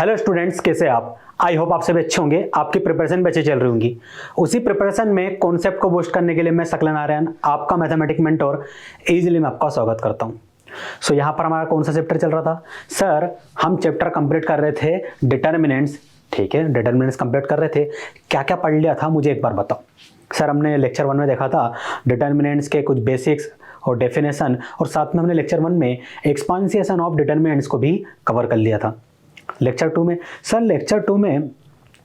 Hello students, कैसे आप? I hope आप सभी अच्छे होंगे। आपकी प्रिपरेशन भी अच्छी चल रही होंगी। उसी प्रिपरेशन में कॉन्सेप्ट को बूस्ट करने के लिए मैं सकलन आर्यन, आपका मैथमेटिक मेंटोर, इजीली मैं आपका स्वागत करता हूं। सो यहाँ पर हमारा कौन सा चैप्टर चल रहा था? सर, हम चैप्टर कंप्लीट कर रहे थे डिटर्मिनेंट्स। ठीक है, डिटर्मिनेंट्स कंप्लीट कर रहे थे। क्या क्या पढ़ लिया था मुझे एक बार बताओ। सर, हमने लेक्चर 1 में देखा था डिटर्मिनेंट्स के कुछ बेसिक्स और डेफिनेशन, और साथ में हमने लेक्चर 1 में एक्सपांसिएशन ऑफ डिटर्मिनेंट्स को भी कवर कर लिया था। लेक्चर 2 में सर, लेक्चर 2 में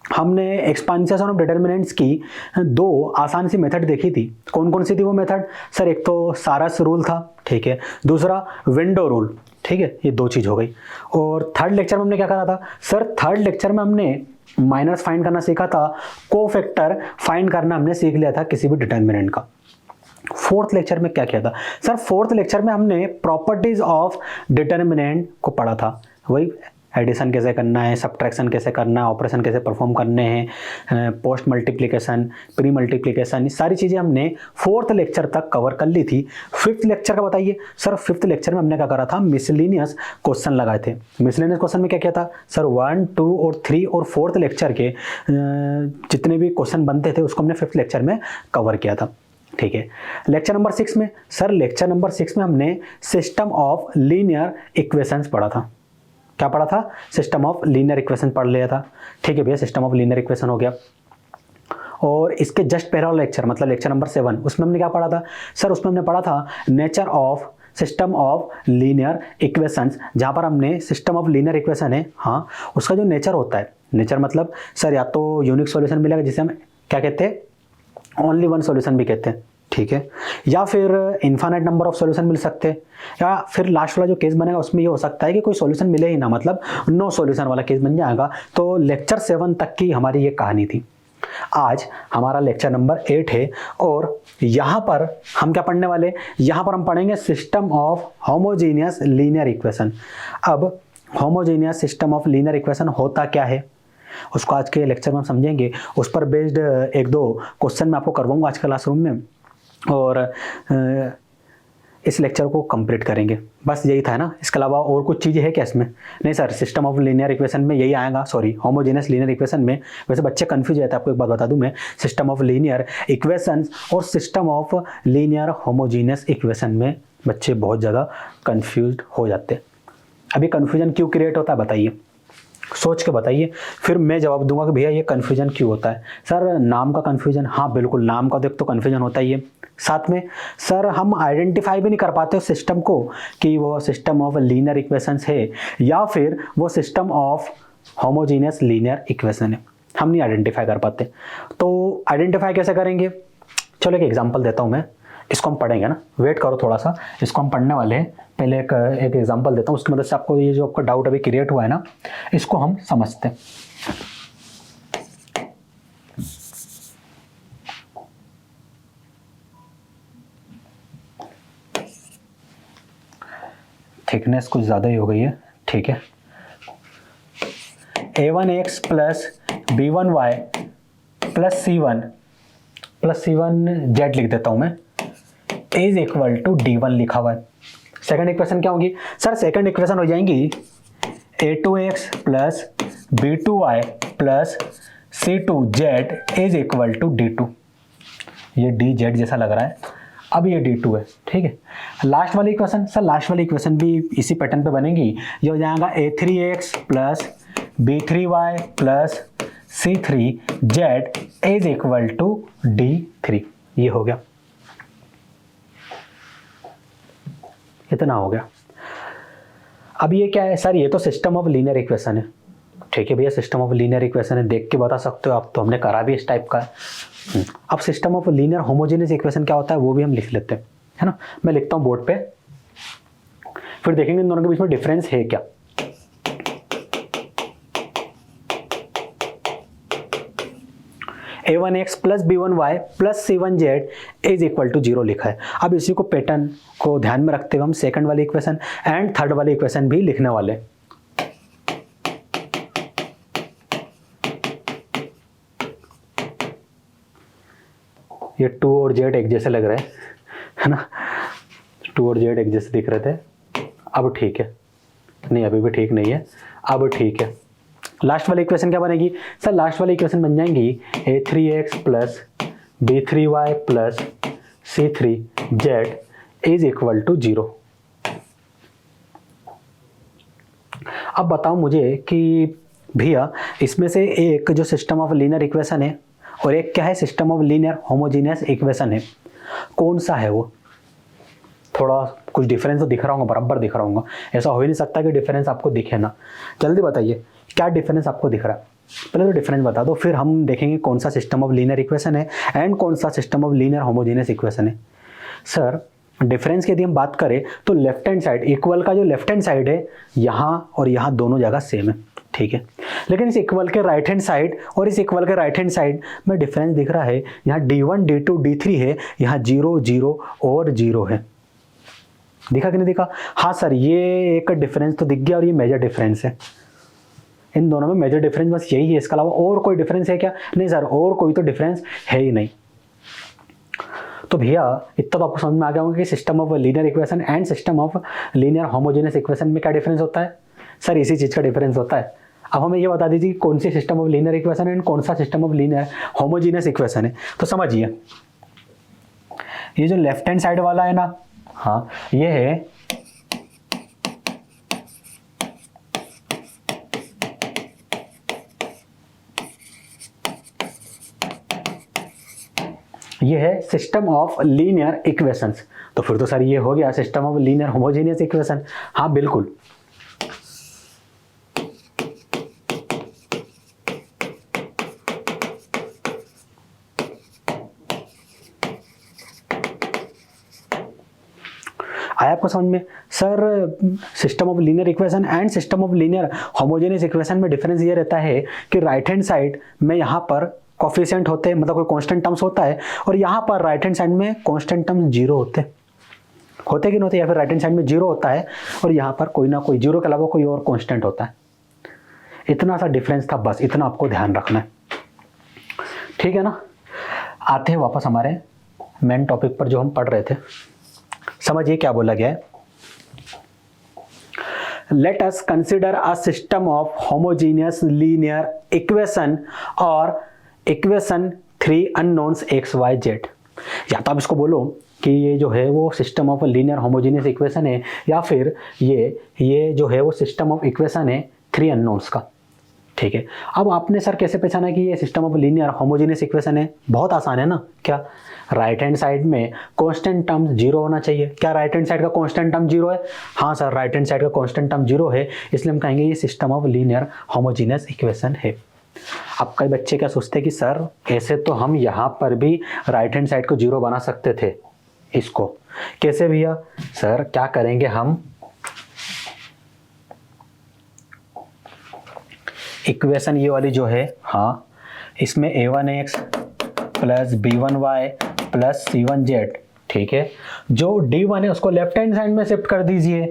हमने एक्सपांसिएशन ऑफ डिटर्मिनेंट्स की दो आसान सी मेथड देखी थी। कौन कौन सी थी वो मेथड? सर, एक तो सारस रूल था, ठीक है, दूसरा विंडो रूल, ठीक है, ये दो चीज हो गई। और थर्ड लेक्चर में हमने क्या करा था? सर, थर्ड लेक्चर में हमने माइनस फाइंड करना सीखा था, कोफैक्टर फाइंड करना हमने सीख लिया था किसी भी डिटर्मिनेंट का। फोर्थ लेक्चर में क्या किया था? सर, फोर्थ लेक्चर में हमने प्रॉपर्टीज ऑफ डिटर्मिनेंट को पढ़ा था। वही एडिशन कैसे करना है, सब्ट्रैक्शन कैसे करना है, ऑपरेशन कैसे परफॉर्म करने हैं, पोस्ट मल्टीप्लिकेशन, प्री मल्टीप्लिकेशन, ये सारी चीज़ें हमने फोर्थ लेक्चर तक कवर कर ली थी। फिफ्थ लेक्चर का बताइए। सर, फिफ्थ लेक्चर में हमने क्या करा था? मिसलेनियस क्वेश्चन लगाए थे। मिसलेनियस क्वेश्चन में क्या किया था? सर, 1, 2 और 3 और फोर्थ लेक्चर के जितने भी क्वेश्चन बनते थे उसको हमने फिफ्थ लेक्चर में कवर किया था। ठीक है, लेक्चर नंबर 6 में सर, लेक्चर नंबर 6 में हमने सिस्टम ऑफ लीनियर इक्वेशंस पढ़ा था। क्या पढ़ा था? सिस्टम ऑफ लीनियर इक्वेशन पढ़ लिया था। ठीक है भैया, सिस्टम ऑफ लीनियर इक्वेशन हो गया। और इसके जस्ट पहला लेक्चर मतलब लेक्चर नंबर 7, उसमें हमने क्या पढ़ा था? सर, उसमें हमने पढ़ा था nature of system of linear equations, जहां पर हमने सिस्टम ऑफ लीनियर इक्वेशन है, हाँ, उसका जो नेचर होता है, नेचर मतलब सर या तो यूनिक सॉल्यूशन मिलेगा जिसे हम क्या कहते हैं, ओनली वन सॉल्यूशन भी कहते हैं, ठीक है, या फिर इन्फाइनाइट नंबर ऑफ सॉल्यूशन मिल सकते हैं, या फिर लास्ट वाला जो केस बनेगा उसमें ये हो सकता है कि कोई सॉल्यूशन मिले ही ना, मतलब नो सॉल्यूशन वाला केस बन जाएगा। तो लेक्चर 7 तक की हमारी ये कहानी थी। आज हमारा लेक्चर नंबर 8 है और यहाँ पर हम क्या पढ़ने वाले? यहाँ पर हम पढ़ेंगे system of homogeneous linear equation. अब homogeneous system of linear equation होता क्या है उसको आज के लेक्चर में हम समझेंगे। उस पर बेस्ड एक दो क्वेश्चन मैं आपको करवाऊंगा आज के क्लासरूम में, और इस लेक्चर को कंप्लीट करेंगे। बस यही था ना, इसके अलावा और कुछ चीज़ें है क्या इसमें? नहीं sir, system of linear equation में यही आएगा, सॉरी, होमोजेनियस लीनियर इक्वेशन में। वैसे बच्चे कंफ्यूज रहते हैं, आपको एक बात बता दूं मैं, सिस्टम ऑफ लीनियर इक्वेशन और system of linear homogeneous equation में बच्चे बहुत ज़्यादा कन्फ्यूज हो जाते हैं। अभी कन्फ्यूजन क्यों क्रिएट होता है बताइए, सोच के बताइए, फिर मैं जवाब दूंगा कि भैया ये कन्फ्यूजन क्यों होता है। सर, नाम का कन्फ्यूजन, हाँ बिल्कुल, नाम का देख तो कन्फ्यूजन होता ही है। साथ में सर, हम आइडेंटिफाई भी नहीं कर पाते उस सिस्टम को कि वो सिस्टम ऑफ लीनियर इक्वेशंस है या फिर वो system of homogeneous linear equation है, हम नहीं आइडेंटिफाई कर पाते। तो आइडेंटिफाई कैसे करेंगे? चलो एक एग्जाम्पल देता हूँ मैं, इसको हम पढ़ेंगे ना, वेट करो थोड़ा सा, इसको हम पढ़ने वाले हैं। पहले एक एग्जांपल देता हूँ, उसकी मदद से आपको ये जो आपका डाउट अभी क्रिएट हुआ है ना, इसको हम समझते हैं। थिकनेस कुछ ज़्यादा ही हो गई है, ठीक है। a1x plus b1y plus c1z लिख देता हूँ मैं, इज इक्वल टू d1 लिखा हुआ है। सेकंड इक्वेशन क्या होगी? सर, सेकंड इक्वेशन हो जाएंगी a2x plus b2y plus c2z is equal to d2। ये dz जैसा लग रहा है, अब ये d2 है, ठीक है। लास्ट वाली इक्वेशन, सर लास्ट वाली इक्वेशन भी इसी पैटर्न पे बनेगी। ये हो जाएगा a3x plus b3y plus c3z is equal to d3। ये हो गया, इतना हो गया। अब ये क्या है? सर, ये तो सिस्टम ऑफ लीनियर इक्वेशन है, ठीक है भैया, सिस्टम ऑफ लीनियर इक्वेशन है, देख के बता सकते हो आप, तो हमने करा भी इस टाइप का। अब system of linear homogeneous equation क्या होता है वो भी हम लिख लेते हैं, है ना। मैं लिखता हूँ बोर्ड पे, फिर देखेंगे इन दोनों के बीच में डिफरेंस है क्या। a1x plus b1y plus c1z is equal to 0 लिखा है। अब इसी को पैटर्न को ध्यान में रखते हुए हम सेकंड वाली इक्वेशन एंड थर्ड वाली इक्वेशन भी लिखने वाले। ये 2 और z एक जैसे लग रहे हैं, है ना, 2 और z एक जैसे दिख रहे थे। अब ठीक है, नहीं अभी भी ठीक नहीं है, अब ठीक है, लास्ट वाली इक्वेशन क्या बनेगी सर? लास्ट वाली इक्वेशन बन जाएंगी a3x plus b3y plus c3z is equal to 0। अब बताओ मुझे कि भैया इसमें से एक जो सिस्टम ऑफ लीनियर इक्वेशन है और एक क्या है, system of linear homogeneous equation है, कौन सा है वो? थोड़ा कुछ डिफरेंस तो दिख रहा होगा, बराबर दिख रहा होगा, ऐसा हो ही नहीं सकता कि डिफरेंस आपको दिखे ना। जल्दी बताइए क्या डिफरेंस आपको दिख रहा है? पहले तो डिफरेंस बता दो, फिर हम देखेंगे कौन सा सिस्टम ऑफ लीनियर इक्वेशन है एंड कौन सा system of linear homogeneous equation है। सर डिफरेंस की यदि हम बात करें तो लेफ्ट हैंड साइड, इक्वल का जो लेफ्ट हैंड साइड है यहाँ और यहाँ दोनों जगह सेम है, ठीक है। लेकिन इस इक्वल के राइट हैंड साइड और इस इक्वल के राइट हैंड साइड में डिफरेंस दिख रहा है। यहाँ d1 d2 d3 है, यहाँ 0 0 और 0 है। दिखा कि नहीं दिखा? हाँ सर ये एक डिफरेंस तो दिख गया और ये मेजर डिफरेंस है। इन दोनों में मेजर डिफरेंस बस यही है, इसके अलावा और कोई डिफरेंस है क्या? नहीं सर और कोई तो डिफरेंस है ही नहीं। तो भैया इतना तो आपको समझ में आ गया होगा कि system of linear equation and system of linear homogeneous equation में क्या डिफरेंस होता है? सर इसी चीज़ का डिफरेंस होता है। अब हमें ये बता दीजिए कौन सी सिस्टम ऑफ लीनियर इक्वेशन है एंड कौन सा system of linear homogeneous equation है। तो समझिए ये जो लेफ्ट हैंड साइड वाला है ना, हाँ ये है सिस्टम ऑफ लीनियर इक्वेशंस। तो फिर तो सर ये हो गया system of linear homogeneous equation. हाँ बिल्कुल। आया आपको समझ में? Sir system of linear equation and system of linear homogeneous equation में डिफरेंस ये रहता है कि राइट हैंड साइड में यहाँ पर कोफिशिएंट होते हैं, मतलब कोई कांस्टेंट टर्म्स होता है, और यहाँ पर राइट हैंड साइड में कांस्टेंट टर्म्स 0 होते कि नहीं होते? या फिर राइट हैंड साइड में 0 होता है और यहाँ पर कोई ना कोई 0 के अलावा कोई और कांस्टेंट होता है। इतना सा डिफरेंस था, बस इतना आपको ध्यान रखना है, ठीक है ना। आते हैं वापस हमारे मेन टॉपिक पर जो हम पढ़ रहे थे। समझिए क्या बोला गया है। Let us consider a system of homogeneous linear equation और equation 3 unknowns x y z। या तो आप इसको बोलो कि ये जो है वो system of linear homogeneous equation है, या फिर ये जो है वो सिस्टम ऑफ इक्वेशन है 3 अननोन्स का, ठीक है। अब आपने सर कैसे पहचाना कि ये system of linear homogeneous equation है? बहुत आसान है ना। क्या राइट हैंड साइड में कांस्टेंट टर्म 0 होना चाहिए? क्या राइट हैंड साइड का कांस्टेंट टर्म 0 है? हाँ सर राइट हैंड साइड का कांस्टेंट टर्म 0 है, इसलिए हम कहेंगे ये system of linear homogeneous equation है। अब कई बच्चे क्या सोचते हैं कि सर ऐसे तो हम यहाँ पर भी राइट हैंड साइड को 0 बना सकते थे, इसको कैसे भैया? सर क्या करेंगे हम, इक्वेशन ये वाली जो है, हाँ इसमें a1x plus b1y plus c1z, ठीक है। जो d1 है उसको लेफ्ट हैंड साइड में शिफ्ट कर दीजिए,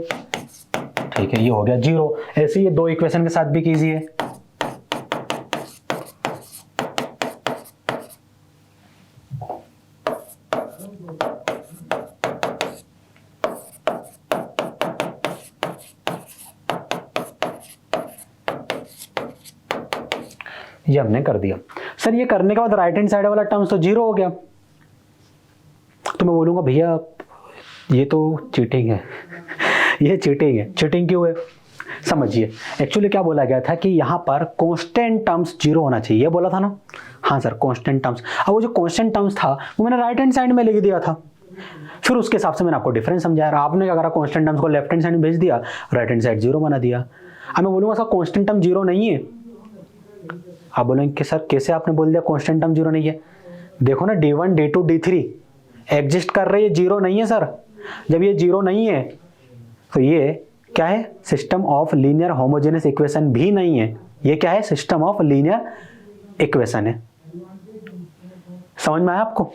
ठीक है, ये हो गया 0। ऐसे ये दो इक्वेशन के साथ भी कीजिए। ये हमने कर दिया। सर ये करने के बाद राइट हैंड साइड वाला टर्म्स तो 0 हो गया, तो मैं बोलूँगा भैया ये तो चीटिंग है। ये चीटिंग है। चीटिंग क्यों है? समझिए एक्चुअली क्या बोला गया था कि यहाँ पर कांस्टेंट टर्म्स 0 होना चाहिए, ये बोला था ना। हाँ सर कांस्टेंट टर्म्स। अब वो जो कांस्टेंट टर्म्स था वो मैंने राइट हैंड साइड में लिख दिया था, फिर उसके हिसाब से मैंने आपको डिफरेंस समझाया। आपने क्या करा, कांस्टेंट टर्म्स को लेफ्ट हैंड साइड में भेज दिया, राइट हैंड साइड 0 बना दिया। अब मैं बोलूँगा सर कांस्टेंट टर्म 0 नहीं है। आप बोलेंगे कि सर कैसे आपने बोल दिया कांस्टेंट टर्म 0 नहीं है? देखो ना d1 d2 d3 एग्जिस्ट कर रहे हैं, 0 नहीं है सर। जब ये 0 नहीं है तो ये क्या है? System of linear homogeneous equation भी नहीं है। ये क्या है? सिस्टम ऑफ लीनियर इक्वेशन है। समझ में आया आपको?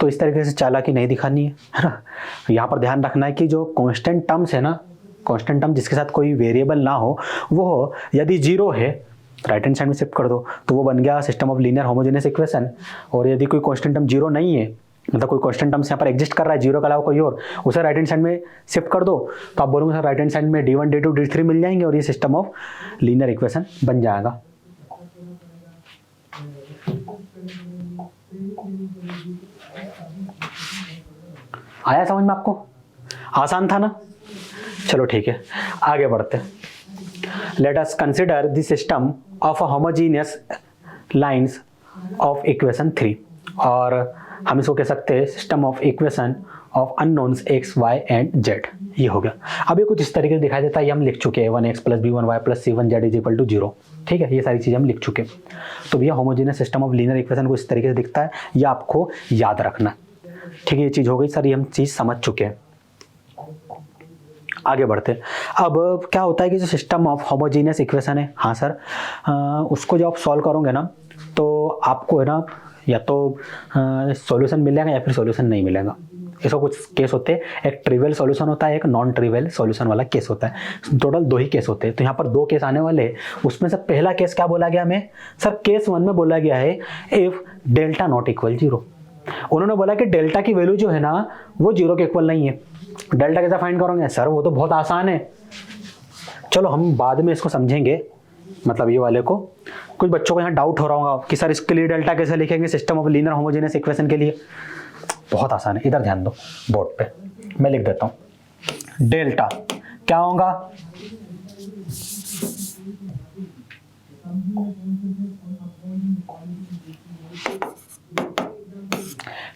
तो इस तरीके से चालाकी नहीं दिखानी है ना। यहाँ पर ध्यान रखना है कि जो कांस्टेंट टर्म्स है ना, कांस्टेंट टर्म जिसके साथ कोई वेरिएबल ना हो, वो यदि 0 है राइट हैंड साइड में शिफ्ट कर दो तो वो बन गया system of linear homogeneous equation. और यदि कोई कांस्टेंट टर्म 0 नहीं है मतलब कोई कांस्टेंट टर्म्स यहाँ पर एग्जिस्ट कर रहा है जीरो के अलावा कोई और, उसे राइट हैंड साइड में शिफ्ट कर दो तो आप बोलोगे सर राइट हैंड साइड में d1 d2 d3 मिल जाएंगे और ये सिस्टम ऑफ लीनियर इक्वेशन बन जाएगा। आया समझ में आपको? आसान था ना? चलो ठीक है, आगे बढ़ते हैं। Late us consider the system of a homogeneous lines of equation 3, और हम इसको कह सकते हैं system of equation of unknowns x, y and z। ये हो गया। अब ये कुछ इस तरीके से दिखाई देता है, ये हम लिख चुके हैं 1x + b1y + c1z = 0। ठीक है, ये सारी चीज़ें हम लिख चुके हैं। तो भैया homogeneous system of linear equation को इस तरीके से दिखता है, ये आपको याद रखना। ठीक है, ये चीज़ हो गई सर, ये हम चीज़ समझ चुके हैं। आगे बढ़ते। अब क्या होता है कि जो सिस्टम ऑफ होमोजीनियस इक्वेशन है, हाँ सर, उसको जब आप सॉल्व करोगे ना तो आपको है ना या तो सॉल्यूशन मिलेगा या फिर सॉल्यूशन नहीं मिलेगा। इसका कुछ केस होते हैं, एक ट्रिवियल सॉल्यूशन होता है, एक नॉन ट्रिवियल सॉल्यूशन वाला केस होता है। टोटल 2 ही केस होते हैं, तो यहाँ पर 2 केस आने वाले हैं। उसमें से पहला केस क्या बोला गया हमें सर? केस 1 में बोला गया है इफ डेल्टा नॉट इक्वल 0। उन्होंने बोला कि डेल्टा की वैल्यू जो है ना वो 0 के इक्वल नहीं है। डेल्टा कैसे फाइंड करोगे सर? वो तो बहुत आसान है, चलो हम बाद में इसको समझेंगे। मतलब ये वाले को कुछ बच्चों को यहाँ डाउट हो रहा होगा कि सर इसके लिए डेल्टा कैसे लिखेंगे system of linear homogeneous equation के लिए। बहुत आसान है, इधर ध्यान दो बोर्ड पे, मैं लिख देता हूँ। डेल्टा क्या होगा?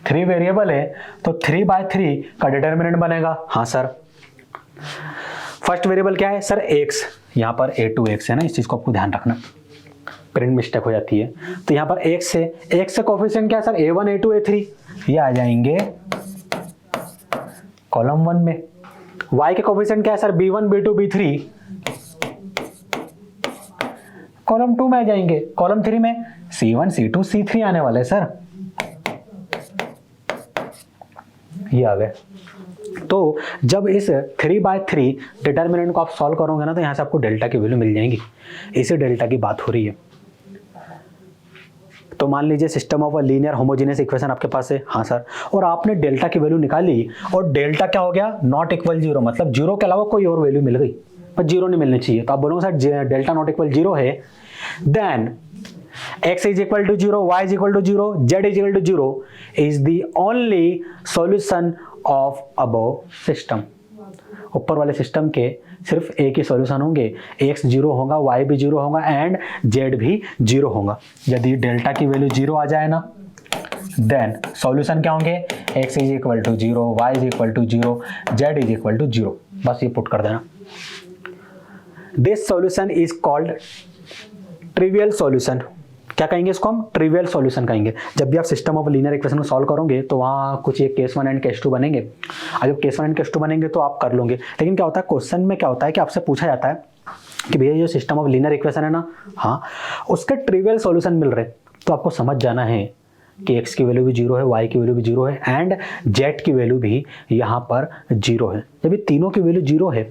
थ्री वेरिएबल है तो 3/3 का डिटर्मिनेंट बनेगा। हाँ सर। फर्स्ट वेरिएबल क्या है सर? x। यहाँ पर a2x है ना, इस चीज को आपको ध्यान रखना, प्रिंट मिस्टेक हो जाती है। तो यहाँ पर x है, x से कोफिशिएंट क्या है सर? a1 a2 a3, ये आ जाएंगे कॉलम 1 में। y के कोफिशिएंट क्या है sir? b1 b2 b3, column 2 में आ जाएंगे। कॉलम 3 में c1 c2 c3 आने वाले सर, ये आ गए। तो जब इस 3/3 डिटर्मिनेंट को आप सॉल्व करोगे ना तो यहां से आपको डेल्टा की वैल्यू मिल जाएंगी। इसी डेल्टा की बात हो रही है। तो मान लीजिए system of a linear homogeneous equation आपके पास है, हाँ सर, और आपने डेल्टा की वैल्यू निकाली और डेल्टा क्या हो गया? नॉट इक्वल 0, मतलब 0 के अलावा कोई और वैल्यू मिल गई, पर 0 नहीं मिलनी चाहिए। तो आप बोलोगे सर डेल्टा नॉट इक्वल 0 है, then x is equal to 0, y is equal to 0, z is equal to 0 is the only solution of above system। ऊपर वाले सिस्टम के सिर्फ एक ही सॉल्यूशन होंगे, x 0 होगा, y भी 0 होगा एंड z भी 0 होगा। यदि डेल्टा की वैल्यू 0 आ जाए ना देन सॉल्यूशन क्या होंगे? x is equal to 0, y is equal to 0, z is equal to 0। बस ये पुट कर देना। This solution is called trivial solution. क्या कहेंगे इसको हम? ट्रिवियल सॉल्यूशन कहेंगे। जब भी आप सिस्टम ऑफ लीनियर इक्वेशन को सॉल्व करोगे तो वहाँ कुछ ये केस 1 एंड केस 2 बनेंगे। अब जब केस 1 एंड केस 2 बनेंगे तो आप कर लोगे, लेकिन क्या होता है क्वेश्चन में क्या होता है कि आपसे पूछा जाता है कि भैया ये सिस्टम ऑफ लीनियर इक्वेशन है ना, हाँ, उसके ट्रिवियल सॉल्यूशन मिल रहे, तो आपको समझ जाना है कि x की वैल्यू भी 0 है, y की वैल्यू भी 0 है एंड z की वैल्यू भी यहाँ पर 0 है। जब ये तीनों की वैल्यू 0 है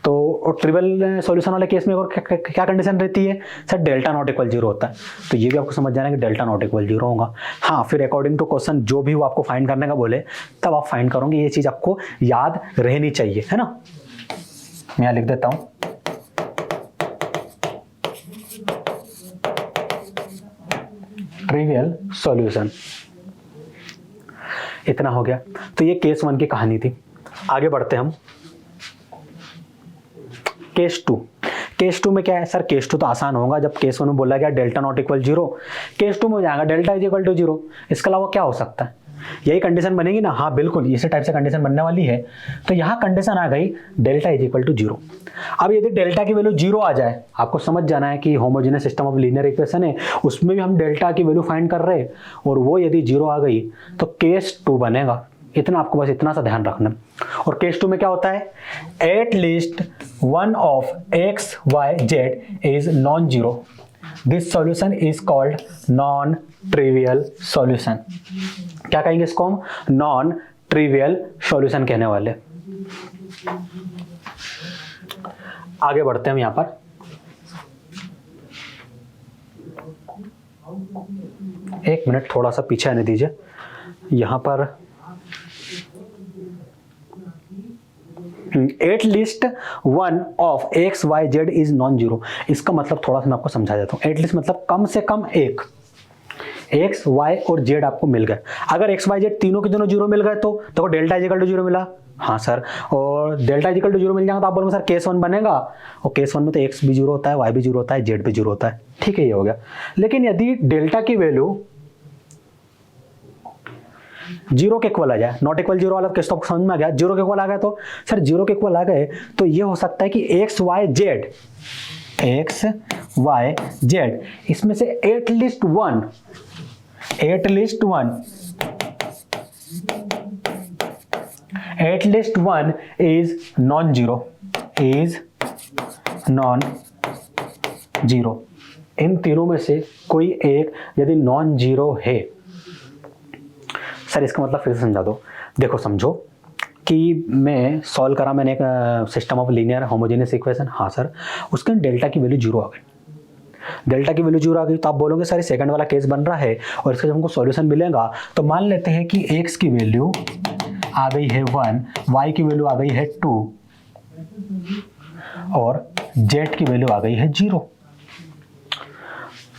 तो ट्रिवियल सॉल्यूशन वाले केस में और क्या कंडीशन रहती है सर? डेल्टा नॉट इक्वल 0 होता है। तो ये भी आपको समझ जाना है कि डेल्टा नॉट इक्वल 0 होगा। हाँ, फिर अकॉर्डिंग टू क्वेश्चन जो भी वो आपको फाइंड करने का बोले तब आप फाइंड करोगे। ये चीज आपको याद रहनी चाहिए, है ना। मैं यहाँ लिख देता हूँ, ट्रिवियल सॉल्यूशन। इतना हो गया। तो ये केस 1 की कहानी थी। आगे बढ़ते हम केस 2। केस 2 में क्या है सर? केस 2 तो आसान होगा। जब केस 1 में बोला गया डेल्टा नॉट इक्वल 0, केस 2 में हो जाएगा डेल्टा इज इक्वल टू 0। इसके अलावा क्या हो सकता है? यही कंडीशन बनेगी ना? हाँ बिल्कुल, इसी टाइप से कंडीशन बनने वाली है। तो यहाँ कंडीशन आ गई डेल्टा इज इक्वल टू 0। अब यदि डेल्टा की वैल्यू 0 आ जाए, आपको समझ जाना है कि homogeneous system of linear equation है, उसमें भी हम डेल्टा की वैल्यू फाइंड कर रहे हैं और वो यदि 0 आ गई तो केस 2 बनेगा। इतना आपको बस इतना सा ध्यान रखना। और केस 2 में क्या होता है? At least one of x, y, z is non zero. This solution is called non trivial solution. क्या कहेंगे इसको हम? नॉन ट्रिवियल सॉल्यूशन कहने वाले। आगे बढ़ते हैं हम यहां पर। एक मिनट थोड़ा सा पीछे आने दीजिए। यहाँ पर at least one of X Y Z is non zero. इसका मतलब थोड़ा सा मैं आपको समझा देता हूँ। एट लिस्ट मतलब कम से कम एक एक्स वाई और जेड आपको मिल गए। अगर एक्स वाई जेड तीनों के तीनों जीरो मिल गए तो देखो delta is equal to zero मिला, हाँ सर, और delta is equal to zero मिल जाएगा तो आप बोलोगे सर केस वन बनेगा, और केस वन में तो एक्स भी जीरो होता है, वाई भी जीरो होता है, जेड भी जीरो होता है, ठीक है, ये हो गया। लेकिन यदि डेल्टा की वैल्यू जीरो के इक्वल आ जाए, नॉट इक्वल जीरो वाला केस तो आपको समझ में आ गया, जीरो के इक्वल आ गए तो सर जीरो के इक्वल आ गए तो ये हो सकता है कि X Y Z, X Y Z इसमें से at least one is non zero. इन तीनों में से कोई एक यदि नॉन जीरो है, सर इसका मतलब फिर से समझा दो। देखो समझो कि मैं सॉल्व करा मैंने एक system of linear homogeneous equation, हाँ सर, उसके डेल्टा की वैल्यू जीरो आ गई, डेल्टा की वैल्यू जीरो आ गई तो आप बोलोगे सर सेकंड वाला केस बन रहा है और इसका जब हमको सॉल्यूशन मिलेगा तो मान लेते हैं कि एक्स की वैल्यू आ गई है 1, वाई की वैल्यू आ गई है 2 और जेड की वैल्यू आ गई है 0।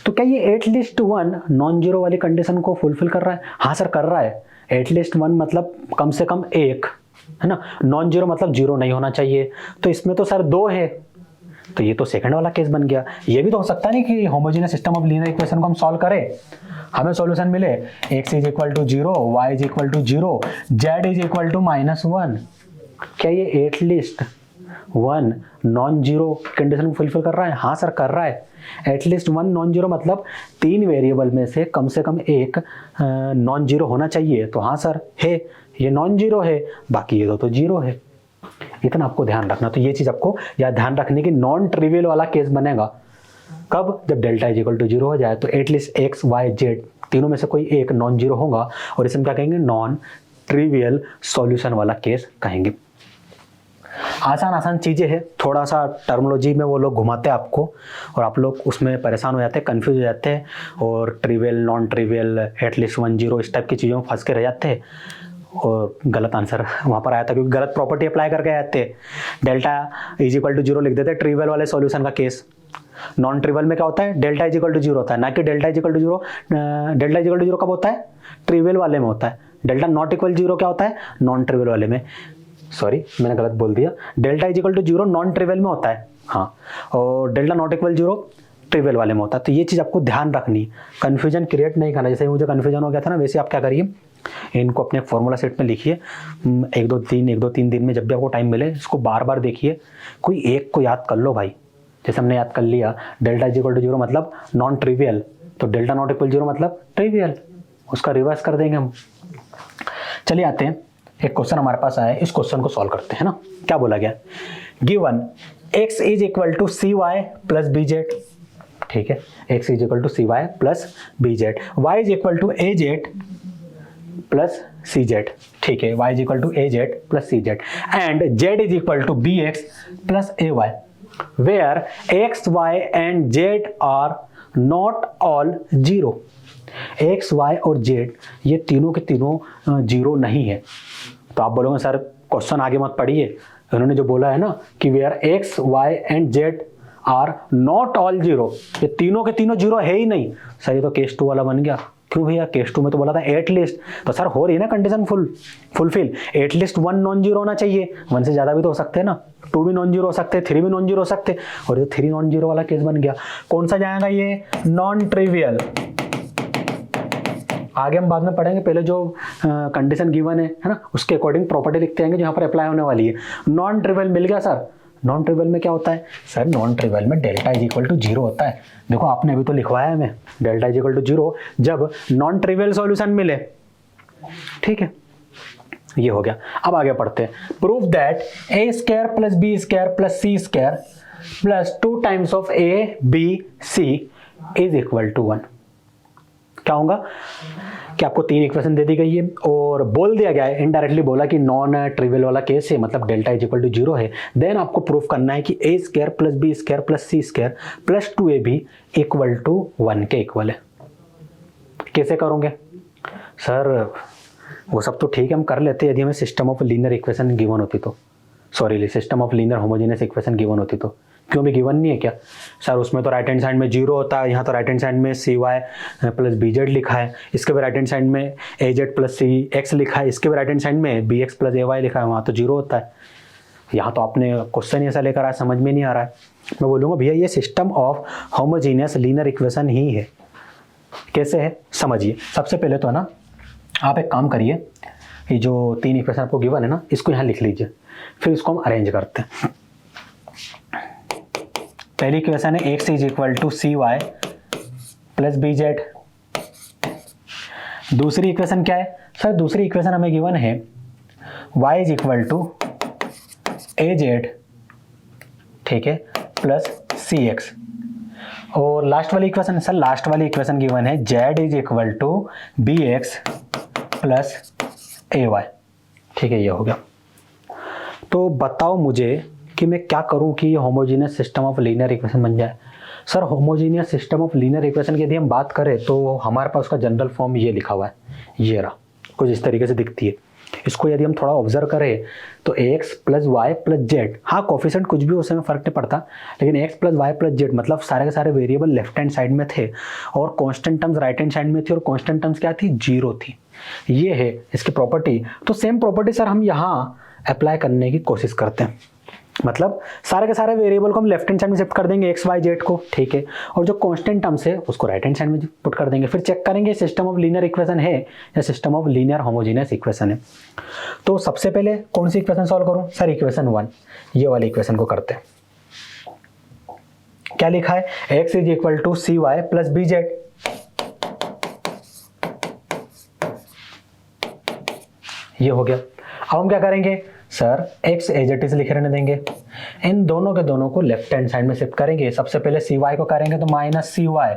तो क्या ये एटलीस्ट वन नॉन जीरो वाली कंडीशन को फुलफिल कर रहा है? हाँ सर कर रहा है। एटलीस्ट वन मतलब कम से कम एक, है ना, नॉन जीरो मतलब जीरो नहीं होना चाहिए, तो इसमें तो सर दो है, तो ये तो सेकंड वाला केस बन गया। ये भी तो हो सकता है नहीं कि homogeneous system of linear equation को हम सॉल्व करें, हमें सॉल्यूशन मिले x is equal to zero, Y is equal to zero, Z is equal to -1। क्या ये at least one non zero condition को फुलफिल कर रहा है? हाँ सर कर रहा है। एटलीस्ट वन नॉन जीरो मतलब तीन वेरिएबल में से कम एक नॉन जीरो होना चाहिए, तो हाँ सर है, ये नॉन जीरो है, बाकी ये दो तो जीरो है। इतना आपको ध्यान रखना, तो ये चीज आपको याद ध्यान रखने की, नॉन ट्रिवियल वाला केस बनेगा कब? जब delta is equal to zero हो जाए तो एटलीस्ट एक्स वाई जेड तीनों में से कोई एक नॉन जीरो होगा, और इसमें क्या कहेंगे? नॉन ट्रिवियल सॉल्यूशन वाला केस कहेंगे। आसान चीजें हैं, थोड़ा सा टर्मिनोलॉजी में वो लोग घुमाते हैं आपको और आप लोग उसमें परेशान हो जाते हैं, कंफ्यूज हो जाते हैं, और trivial non trivial at least one zero इस टाइप की चीज़ों में फंस के रह जाते हैं और गलत आंसर वहाँ पर आया था क्योंकि गलत प्रॉपर्टी अप्लाई करके आते हैं। Delta is equal to zero लिख देते हैं ट्रिवियल वाले सॉल्यूशन का केस। नॉन ट्रिवियल में क्या होता है? Delta is equal to zero होता है, ना कि delta is equal to zero. Delta is equal to zero कब होता है? ट्रिवियल वाले में होता है। डेल्टा नॉट इक्वल जीरो क्या होता है? नॉन ट्रिवियल वाले में। सॉरी मैंने गलत बोल दिया, delta is equal to zero non trivial में होता है, हाँ, और delta not equal zero trivial वाले में होता है। तो ये चीज़ आपको ध्यान रखनी, कंफ्यूजन क्रिएट नहीं करना। जैसे मुझे कंफ्यूजन हो गया था ना, वैसे आप क्या करिए, इनको अपने फॉर्मूला सेट में लिखिए, एक दो तीन दिन में जब भी आपको टाइम मिले इसको बार बार देखिए, कोई एक को याद कर लो भाई। जैसे हमने याद कर लिया delta is equal to zero मतलब नॉन ट्रिवियल, तो डेल्टा नॉट इक्वल जीरो मतलब ट्रिवियल, उसका रिवर्स कर देंगे हम। चलिए आते हैं, एक क्वेश्चन हमारे पास आया है, इस क्वेश्चन को सॉल्व करते हैं ना। क्या बोला गया? Given x is equal to C Y plus B Z, ठीक है, x is equal to C Y plus B Z, Y is equal to A Z plus C Z, ठीक है, y is equal to A Z plus C Z, and z is equal to B X plus A Y, where x, y and z are not all zero. X Y और Z ये तीनों के तीनों zero नहीं है। तो आप बोलोगे सर क्वेश्चन आगे मत पढ़िए, उन्होंने जो बोला है ना कि where X Y and Z are not all zero, ये तीनों के तीनों जीरो है ही नहीं। सर ये तो केस टू वाला बन गया। क्यों भैया? केस टू में तो बोला था एटलीस्ट, तो सर हो रही है ना condition fulfil, at least one non zero होना चाहिए, वन से ज्यादा भी तो हो सकते हैं ना, टू भी नॉन जीरो हो सकते हैं, थ्री भी नॉन जीरो हो सकते हैं, और ये थ्री नॉन जीरो वाला केस बन गया। कौन सा जाएगा? ये नॉन ट्रिवियल। आगे हम बाद में पढ़ेंगे, पहले जो कंडीशन गिवन है ना, उसके अकॉर्डिंग प्रॉपर्टी लिखते हैं जो यहाँ पर अप्लाई होने वाली है। नॉन ट्रिवियल मिल गया सर। नॉन ट्रिवियल में क्या होता है? सर नॉन ट्रिवियल में delta is equal to zero होता है। देखो आपने अभी तो लिखवाया है हमें delta is equal to zero जब नॉन ट्रिवियल सॉल्यूशन मिले, ठीक है, ये हो गया। अब आगे पढ़ते हैं। Prove that A square plus B square plus C square plus 2 times of A B C is equal to 1। क्या होगा कि आपको तीन इक्वेशन दे दी गई है और बोल दिया गया है, इनडायरेक्टली बोला कि नॉन ट्रिवियल वाला केस है, मतलब delta is equal to zero है। देन आपको प्रूफ करना है कि ए square plus B square plus C square plus 2ab equal to 1 के इक्वल है। कैसे करोगे? सर वो सब तो ठीक है, हम कर लेते यदि हमें system of linear equation given होती तो, sorry system of linear homogeneous equation given होती तो। क्यों भी गिवन नहीं है क्या सर? उसमें तो राइट हैंड साइड में जीरो होता है, यहाँ तो राइट हैंड साइड में सी वाई प्लस बी जेड लिखा है, इसके भी राइट हैंड साइड में ए जेड प्लस सी एक्स लिखा है, इसके भी राइट हैंड साइड में B X plus A Y लिखा है, वहाँ तो जीरो होता है। यहाँ तो आपने क्वेश्चन ऐसा लेकर आया, समझ में नहीं आ रहा है। मैं बोलूँगा भैया ये system of homogeneous linear equation ही है। कैसे है समझिए। सबसे पहले तो है ना, आप एक काम करिए, ये जो 3 इक्वेशन आपको गिवन है ना, इसको यहाँ लिख लीजिए, फिर इसको हम अरेंज करते हैं। पहली इक्वेशन है X is equal to C Y plus B Z. दूसरी इक्वेशन क्या है सर? दूसरी इक्वेशन हमें गिवन है y is equal to A Z, ठीक है, प्लस सी एक्स। और लास्ट वाली इक्वेशन सर, लास्ट वाली इक्वेशन गिवन है z is equal to B X plus A Y, ठीक है, ये हो गया। तो बताओ मुझे कि मैं क्या करूं कि ये homogeneous system of linear equation बन जाए। Sir homogeneous system of linear equation की यदि हम बात करें तो हमारे पास उसका जनरल फॉर्म ये लिखा हुआ है, ये रहा, कुछ इस तरीके से दिखती है। इसको यदि हम थोड़ा ऑब्जर्व करें तो x plus Y plus Z, हाँ कोफिशिएंट कुछ भी उसमें फर्क नहीं पड़ता, लेकिन x plus Y plus Z मतलब सारे के सारे वेरिएबल लेफ्ट हैंड साइड में थे और constant terms right hand side में थी, और कांस्टेंट टर्म्स क्या थी? जीरो थी। ये है इसकी प्रॉपर्टी। तो सेम प्रॉपर्टी सर हम यहाँ अप्लाई करने की कोशिश करते हैं, मतलब सारे के सारे वेरिएबल को हम लेफ्ट हैंड साइड में शिफ्ट कर देंगे एक्स वाई जेड को, ठीक है, और जो कांस्टेंट टर्म्स है उसको राइट हैंड साइड में पुट कर देंगे। फिर चेक करेंगे सिस्टम ऑफ लीनियर इक्वेशन है या system of linear homogeneous equation है। तो सबसे पहले कौन सी इक्वेशन सॉल्व करूं सर? इक्वेशन 1, ये वाली इक्वेशन को करते हैं। क्या लिखा है? X is equal to C Y plus B Z. ये हो गया। अब हम क्या करेंगे सर? एक्स एज इट इज लिख रहने देंगे, इन दोनों के दोनों को लेफ्ट हैंड साइड में शिफ्ट करेंगे। सबसे पहले सी वाई को करेंगे तो minus C Y,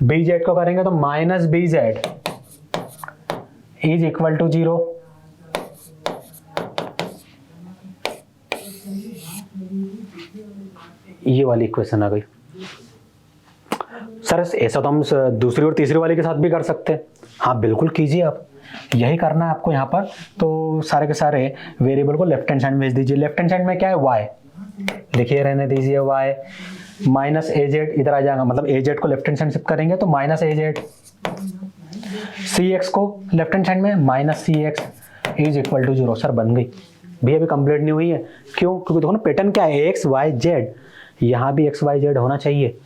B Z को करेंगे तो minus B Z is equal to 0। ये वाली इक्वेशन आ गई। सर ऐसा तो हम दूसरी और तीसरी वाली के साथ भी कर सकते हैं। हाँ बिल्कुल कीजिए, आप यही करना है आपको यहाँ पर। तो सारे के सारे वेरिएबल को लेफ्ट हैंड साइड में भेज दीजिए। लेफ्ट हैंड साइड में क्या है? y, लिखिए रहने दीजिए y माइनस ए जेड इधर आ जाएगा, मतलब ए जेड को लेफ्ट हैंड साइड शिफ्ट करेंगे तो minus A Z, C X को लेफ्ट हैंड साइड में minus C X is equal to 0। Sir बन गई भी, अभी कंप्लीट नहीं हुई है। क्यों? क्योंकि देखो ना पैटर्न क्या है, एक्स वाई जेड, यहाँ भी एक्स वाई जेड होना चाहिए।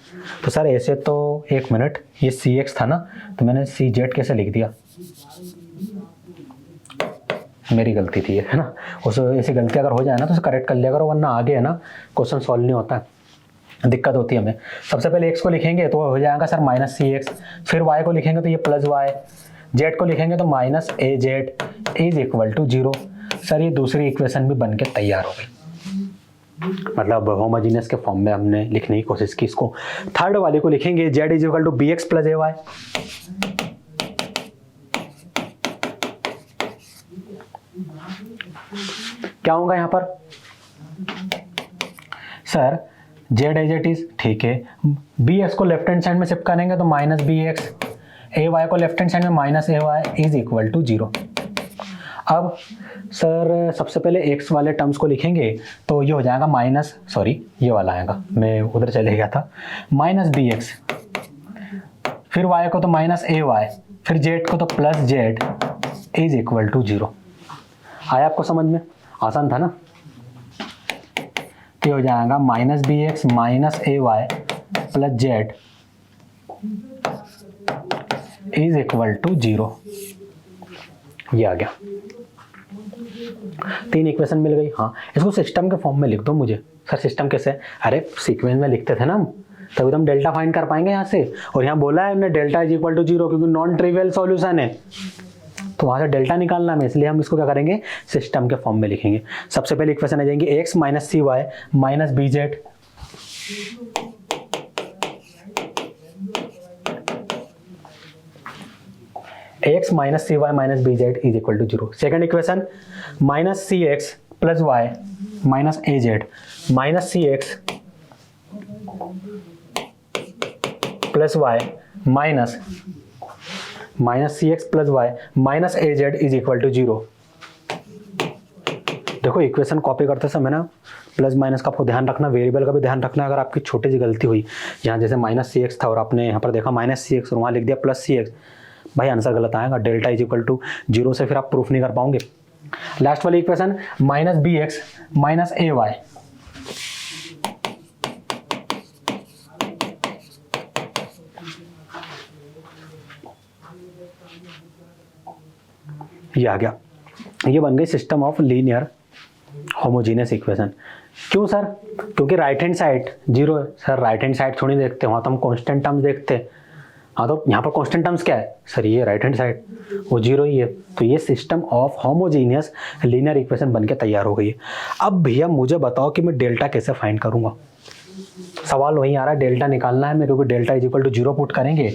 तो सर ऐसे तो एक मिनट, ये सी एक्स था ना, तो मैंने सी जेड कैसे लिख दिया? मेरी गलती थी है ना। उस ऐसी गलती अगर हो जाए ना तो उसे करेक्ट कर लिया करो, वरना आगे है ना क्वेश्चन सॉल्व नहीं होता है, दिक्कत होती है हमें। सबसे पहले एक्स को लिखेंगे तो हो जाएगा सर माइनस सी एक्स, फिर वाई को लिखेंगे तो ये प्लस वाई, जेड को लिखेंगे तो minus A Z is equal to 0। Sir ये दूसरी इक्वेशन भी बन के तैयार हो गई, मतलब होमोजीनियस के फॉर्म में हमने लिखने की कोशिश की इसको। थर्ड वाले को लिखेंगे Z is equal to B X plus A Y. क्या होगा यहाँ पर sir? Z as it is, ठीक है, बी एक्स को लेफ्ट हैंड साइड में शिफ्ट करेंगे तो minus B X, A Y को लेफ्ट हैंड साइड में minus A Y is equal to 0। अब सर सबसे पहले एक्स वाले टर्म्स को लिखेंगे तो ये हो जाएगा माइनस, सॉरी ये वाला आएगा, मैं उधर चले गया था, माइनस बी एक्स, फिर वाई को तो माइनस ए वाई, फिर जेड को तो plus Z is equal to 0। आया आपको समझ में? आसान था ना। तो हो जाएगा minus B X minus A Y plus Z is equal to 0। ये आ गया, 3 इक्वेशन मिल गई। हाँ इसको सिस्टम के फॉर्म में लिख दो मुझे। सर सिस्टम कैसे? अरे सीक्वेंस में लिखते थे ना हम, तभी तो हम डेल्टा फाइंड कर पाएंगे यहाँ से। और यहाँ बोला है हमने डेल्टा इज इक्वल टू 0 क्योंकि नॉन ट्रिवियल सॉल्यूशन है, तो वहाँ से डेल्टा निकालना है, इसलिए हम इसको क्या करेंगे? सिस्टम के फॉर्म में लिखेंगे। सबसे पहले इक्वेशन आ जाएंगे X minus C Y minus B Z, X minus C Y minus B Z is equal to 0। Second equation minus C X plus Y minus A Z minus C X plus Y minus minus C X plus Y minus A Z is equal to 0। देखो equation copy करते समय ना plus minus का आपको ध्यान रखना, variable का भी ध्यान रखना। अगर आपकी छोटी सी गलती हुई, यहाँ जैसे माइनस सी एक्स था और आपने यहाँ पर देखा माइनस सी एक्स और वहाँ लिख दिया प्लस सी एक्स, भाई आंसर गलत आएगा। डेल्टा इज इक्वल टू 0 से फिर आप प्रूफ नहीं कर पाओगे। लास्ट वाली equation minus B X minus A Y, ये आ गया। ये बन गई system of linear homogeneous equation. क्यों सर? क्योंकि राइट हैंड साइड 0 है। सर राइट हैंड साइड थोड़ी देखते, वहाँ तो हम कांस्टेंट टर्म्स देखते हैं। हाँ तो यहाँ पर कांस्टेंट टर्म्स क्या है सर? ये राइट हैंड साइड वो 0 ही है। तो ये system of homogeneous linear equation बन के तैयार हो गई है। अब भैया मुझे बताओ कि मैं डेल्टा कैसे फाइंड करूँगा? सवाल वही आ रहा है, डेल्टा निकालना है मेरे को। Delta is equal to 0 put करेंगे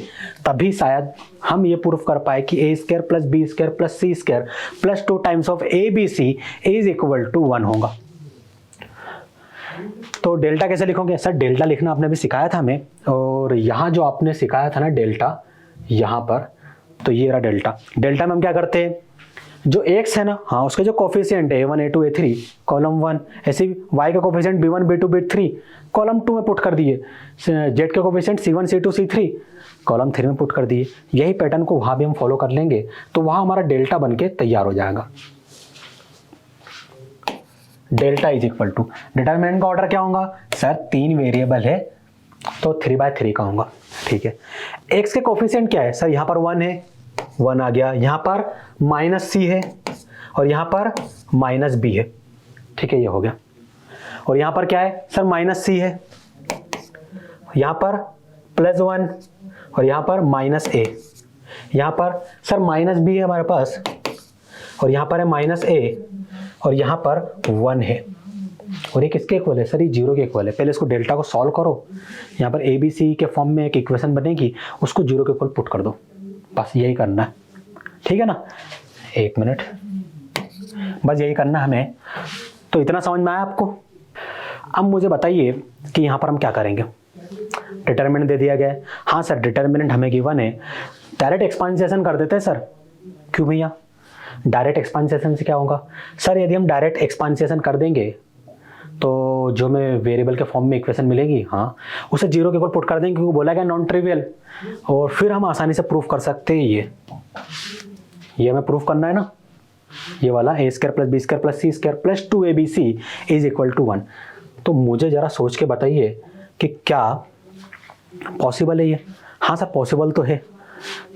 तभी शायद हम ये प्रूफ कर पाए कि ए square plus B square plus C square plus 2 times of A B C is equal to 1 होगा। तो डेल्टा कैसे लिखोगे? सर डेल्टा लिखना आपने भी सिखाया था हमें, और यहाँ जो आपने सिखाया था ना डेल्टा, यहाँ पर तो ये रहा डेल्टा। डेल्टा में हम क्या करते हैं, जो x है ना, हाँ उसके जो कोफिशिएंट है a1 a2 a3 कॉलम 1, ऐसे y का coefficient b1 b2 b3 column 2 में पुट कर दिए, z के coefficient c1 c2 c3 column 3 में पुट कर दिए। यही पैटर्न को वहाँ भी हम फॉलो कर लेंगे तो वहाँ हमारा डेल्टा बन के तैयार हो जाएगा। Delta is equal to, determinant का ऑर्डर क्या होगा सर? 3 वेरिएबल है तो 3/3 का होगा। ठीक है, x के कोफिशिएंट क्या है सर? यहाँ पर 1 है, 1 आ गया। यहाँ पर माइनस सी है और यहाँ पर माइनस बी है। ठीक है, ये हो गया। और यहाँ पर क्या है सर? माइनस सी है, यहाँ पर प्लस 1 और यहाँ पर माइनस ए। यहाँ पर सर माइनस बी है हमारे पास और यहाँ पर है माइनस ए और यहाँ पर 1 है। और ये किसके इक्वल है सर? ये 0 के इक्वल है। पहले इसको डेल्टा को सॉल्व करो, यहाँ पर ए बी सी के फॉर्म में एक इक्वेशन बनेगी, उसको 0 के इक्वल पुट कर दो। बस यही करना है, ठीक है ना? 1 मिनट, बस यही करना हमें। तो इतना समझ में आया आपको? अब मुझे बताइए कि यहाँ पर हम क्या करेंगे। डिटरमिनेंट दे दिया गया है। हाँ सर डिटरमिनेंट हमें गिवन है, डायरेक्ट एक्सपांसेशन कर देते हैं सर। क्यों भैया? डायरेक्ट एक्सपांसेशन से क्या होगा सर? यदि हम डायरेक्ट एक्सपांसेशन कर देंगे तो जो हमें वेरिएबल के फॉर्म में इक्वेशन मिलेगी, हाँ उसे 0 के ऊपर पुट कर देंगे क्योंकि बोला गया नॉन ट्रिवियल, और फिर हम आसानी से प्रूफ कर सकते हैं। ये हमें प्रूफ करना है ना, ये वाला a square plus B square plus C square plus 2abc is equal to 1। तो मुझे जरा सोच के बताइए कि क्या पॉसिबल है ये? हाँ सर पॉसिबल तो है।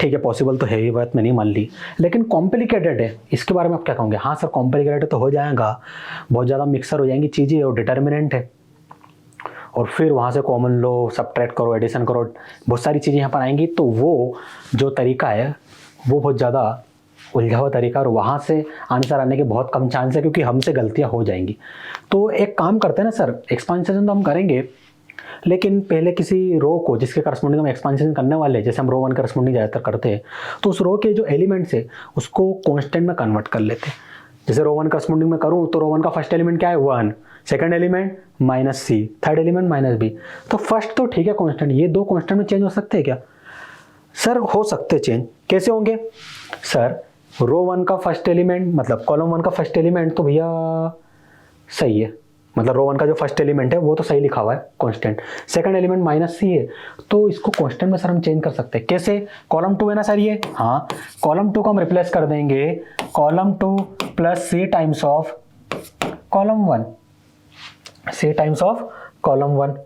ठीक है पॉसिबल तो है, ये बात मैंने मान ली, लेकिन कॉम्प्लिकेटेड है, इसके बारे में आप क्या कहोगे? हाँ सर कॉम्प्लिकेटेड तो हो जाएगा, बहुत ज़्यादा मिक्सर हो जाएंगी चीज़ें, और डिटर्मिनेंट है और फिर वहाँ से कॉमन लो, सब्ट्रैक्ट करो, एडिशन करो, बहुत सारी चीज़ें यहाँ पर आएंगी। तो वो जो तरीका है वो बहुत ज़्यादा उलझा हुआ तरीका, और वहाँ से आंसर आने के बहुत कम चांस है क्योंकि हमसे गलतियाँ हो जाएंगी। तो एक काम करते हैं ना सर, एक्सपांसेशन तो हम करेंगे, लेकिन पहले किसी रो को जिसके करस्पॉन्डिंग हम एक्सपांसेशन करने वाले हैं, जैसे हम रो 1 करस्पॉन्डिंग ज़्यादातर करते हैं, तो उस रो के जो एलिमेंट्स है उसको कांस्टेंट में कन्वर्ट कर लेते हैं। जैसे रो 1 करस्पॉन्डिंग में करूँ तो रो 1 का फर्स्ट एलिमेंट क्या है? 1, सेकंड एलिमेंट माइनस सी, थर्ड एलिमेंट माइनस बी। तो फर्स्ट तो ठीक है कांस्टेंट, ये 2 कांस्टेंट में चेंज हो सकते हैं क्या सर? हो सकते चेंज। कैसे होंगे सर? रो 1 का फर्स्ट एलिमेंट मतलब कॉलम 1 का फर्स्ट एलिमेंट तो भैया सही है, मतलब रो 1 का जो फर्स्ट एलिमेंट है वो तो सही लिखा हुआ है कांस्टेंट। सेकंड एलिमेंट माइनस सी है तो इसको कांस्टेंट में सर हम चेंज कर सकते हैं। कैसे? कॉलम 2 है ना सर ये, हाँ कॉलम 2 को हम रिप्लेस कर देंगे column 2 plus C times of column 1, C times of column 1।